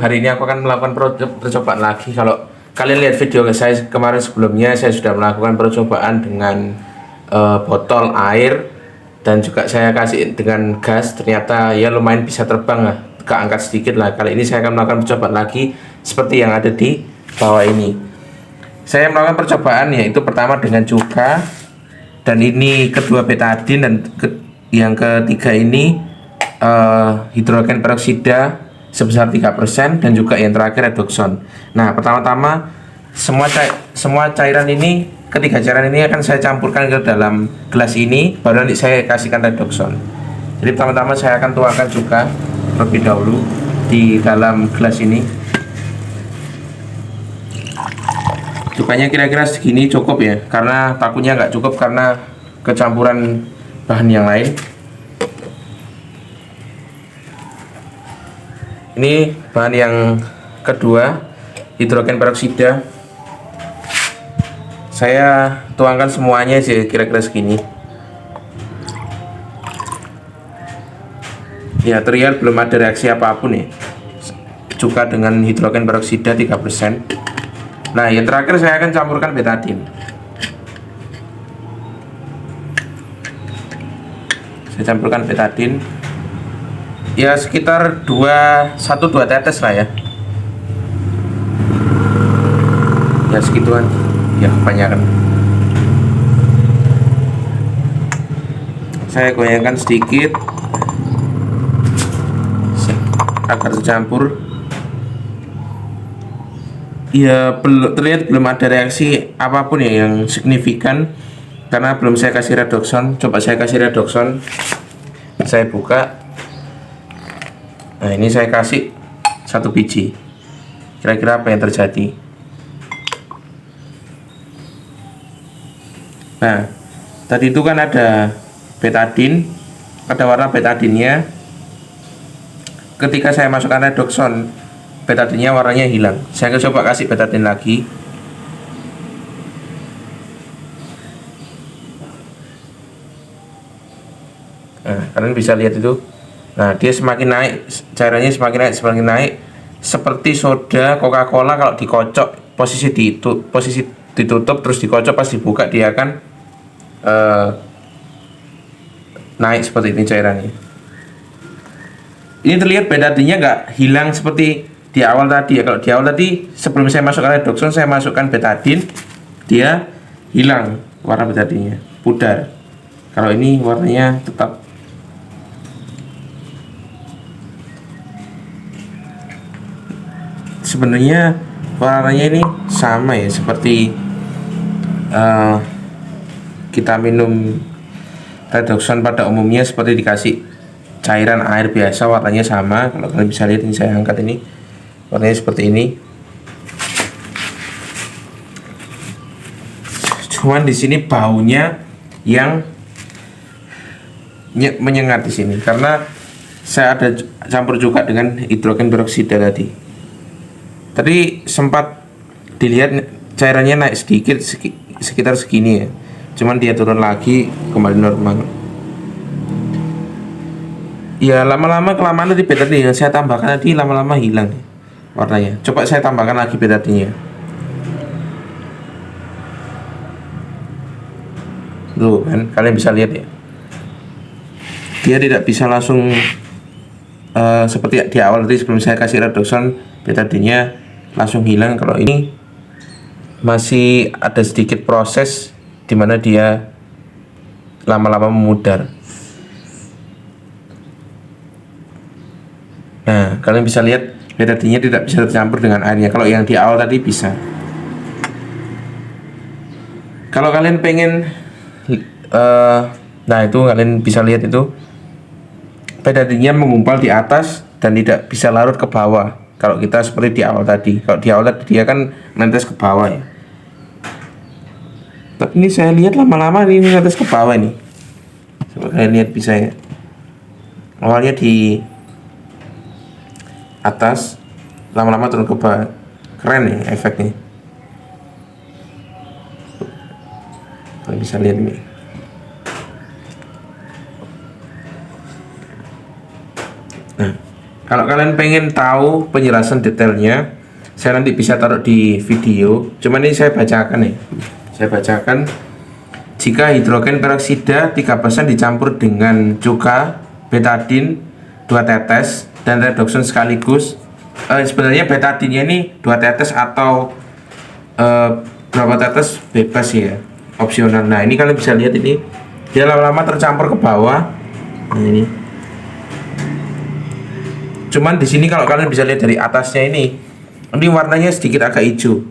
Hari ini aku akan melakukan percobaan lagi. Kalau kalian lihat video saya kemarin sebelumnya, saya sudah melakukan percobaan dengan botol air dan juga saya kasih dengan gas. Ternyata ya lumayan bisa terbang lah, keangkat sedikit lah. Kali ini saya akan melakukan percobaan lagi seperti yang ada di bawah ini. Saya melakukan percobaan yaitu pertama dengan cuka, dan ini kedua betadin, dan yang ketiga ini hidrogen peroksida sebesar 3%, dan juga yang terakhir redoxon. Nah, pertama-tama semua cairan ini, ketiga cairan ini akan saya campurkan ke dalam gelas ini, baru nanti saya kasihkan redoxon. Jadi pertama-tama saya akan tuangkan cuka terlebih dahulu di dalam gelas ini. Cukanya kira-kira segini cukup ya, karena takutnya nggak cukup karena kecampuran bahan yang lain. Ini bahan yang kedua, hidrogen peroksida. Saya tuangkan semuanya sih kira-kira segini. Ya, terlihat belum ada reaksi apapun ya. Cuka dengan hidrogen peroksida 3%. Nah, yang terakhir saya akan campurkan betadin. Saya campurkan betadin. Ya sekitar 1-2 tetes lah ya. Ya segituan. Ya kebanyakan. Saya goyangkan sedikit agar tercampur. Ya terlihat belum ada reaksi apapun ya yang signifikan, karena belum saya kasih redoxon. Coba saya kasih redoxon. Saya buka. Nah, ini saya kasih 1 biji. Kira-kira apa yang terjadi? Nah, tadi itu kan ada betadin, ada warna betadinnya. Ketika saya masukkan redoxon, betadinnya warnanya hilang. Saya coba kasih betadin lagi. Nah, kalian bisa lihat itu. Nah, dia semakin naik, cairannya semakin naik, seperti soda Coca-Cola kalau dikocok, posisi ditutup terus dikocok, pas dibuka dia akan naik seperti ini cairannya. Ini terlihat betadinnya nggak hilang seperti di awal tadi ya. Kalau di awal tadi sebelum saya masukkan redoxon, saya masukkan betadin, dia hilang warna betadinnya, pudar. Kalau ini warnanya tetap. Sebenarnya warnanya ini sama ya, seperti kita minum redoxon pada umumnya, seperti dikasih cairan air biasa, warnanya sama. Kalau kalian bisa lihat, ini saya angkat, ini warnanya seperti ini. Cuman di sini baunya yang menyengat di sini, karena saya ada campur juga dengan hidrogen peroksida tadi. Tadi sempat dilihat cairannya naik sedikit, sekitar segini ya. Cuman dia turun lagi kembali normal. Ya lama-lama kelamaan tadi betadin yang saya tambahkan tadi lama-lama hilang warnanya. Coba saya tambahkan lagi betadinnya. Tuh kan, kalian bisa lihat ya. Dia tidak bisa langsung seperti di awal tadi sebelum saya kasih redoxon, betadinnya langsung hilang. Kalau ini masih ada sedikit proses di mana dia lama-lama memudar. Nah, kalian bisa lihat betadinnya tidak bisa tercampur dengan airnya. Kalau yang di awal tadi bisa. Kalau kalian pengen nah itu kalian bisa lihat itu betadinnya mengumpal di atas dan tidak bisa larut ke bawah. Kalau kita seperti di awal tadi, kalau di awal tadi dia kan menetes ke bawah ya. Tapi ini saya lihat lama-lama ini menetes ke bawah ini. Coba kalian lihat, bisa ya. Awalnya di atas, lama-lama turun ke bawah. Keren ya efeknya. Kalian bisa lihat ini. Nah, Kalau kalian pengen tahu penjelasan detailnya, saya nanti bisa taruh di video. Cuman ini saya bacakan ya. Saya bacakan. Jika hidrogen peroksida 3% dicampur dengan cuka, betadin 2 tetes dan redoxon sekaligus. Sebenarnya betadinnya ini 2 tetes atau berapa tetes bebas ya, opsional. Nah, ini kalian bisa lihat ini dia lama-lama tercampur ke bawah. Nah, ini. Cuman di sini kalau kalian bisa lihat dari atasnya ini warnanya sedikit agak hijau.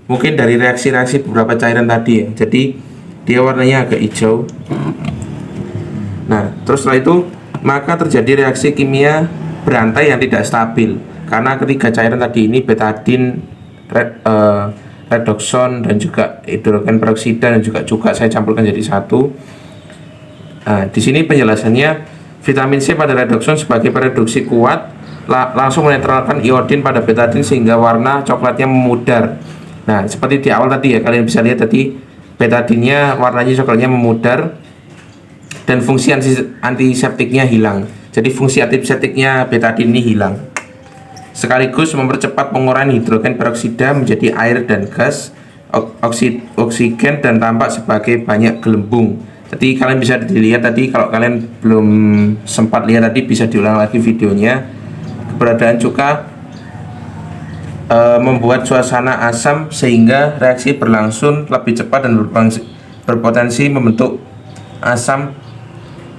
Mungkin dari reaksi-reaksi beberapa cairan tadi ya. Jadi dia warnanya agak hijau. Nah, terus setelah itu maka terjadi reaksi kimia berantai yang tidak stabil. Karena ketiga cairan tadi ini betadin, redoxon dan juga hidrogen peroksida dan juga cuka saya campurkan jadi satu. Nah, di sini penjelasannya vitamin C pada redoxon sebagai pereduksi kuat langsung menetralkan iodin pada betadin sehingga warna coklatnya memudar. Nah, seperti di awal tadi ya, kalian bisa lihat tadi betadinnya warnanya coklatnya memudar dan fungsi antiseptiknya hilang. Jadi fungsi antiseptiknya betadin ini hilang. Sekaligus mempercepat penguraian hidrogen peroksida menjadi air dan gas, oksigen dan tampak sebagai banyak gelembung. Jadi kalian bisa dilihat tadi, kalau kalian belum sempat lihat tadi bisa diulang lagi videonya. Keberadaan cuka membuat suasana asam sehingga reaksi berlangsung lebih cepat dan berpotensi membentuk asam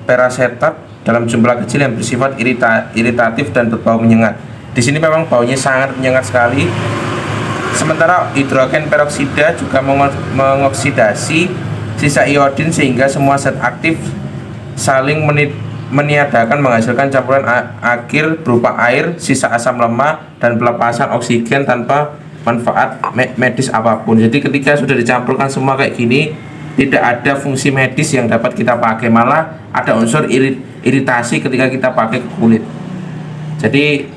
perasetat dalam jumlah kecil yang bersifat iritatif dan berbau menyengat. Di sini memang baunya sangat menyengat sekali. Sementara hidrogen peroksida juga mengoksidasi sisa iodin sehingga semua zat aktif saling meniadakan menghasilkan campuran akhir berupa air, sisa asam lemak dan pelepasan oksigen tanpa manfaat medis apapun. Jadi ketika sudah dicampurkan semua kayak gini, tidak ada fungsi medis yang dapat kita pakai, malah ada unsur iritasi ketika kita pakai ke kulit. Jadi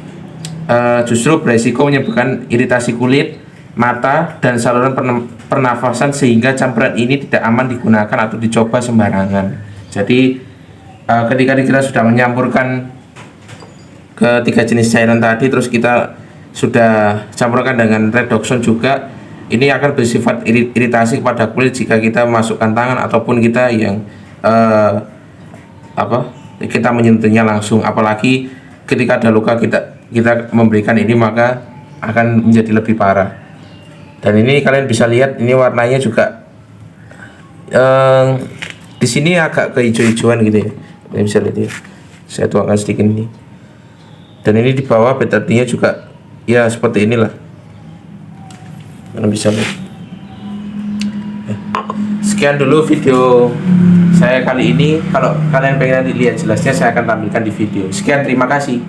justru beresiko menyebabkan iritasi kulit, mata dan saluran pernafasan sehingga campuran ini tidak aman digunakan atau dicoba sembarangan. Jadi ketika kita sudah menyampurkan ketiga jenis cairan tadi, terus kita sudah campurkan dengan redoxon juga, ini akan bersifat iritasi kepada kulit jika kita memasukkan tangan ataupun kita yang kita menyentuhnya langsung. Apalagi ketika ada luka kita memberikan ini, maka akan menjadi lebih parah. Dan ini kalian bisa lihat ini warnanya juga di sini agak kehijau-hijauan gitu ya. Kalian bisa lihat ya. Saya tuangkan sedikit ini. Dan ini di bawah betadinnya juga ya seperti inilah. Kalian bisa lihat. Sekian dulu video saya kali ini. Kalau kalian pengen nanti lihat jelasnya, saya akan tampilkan di video. Sekian, terima kasih.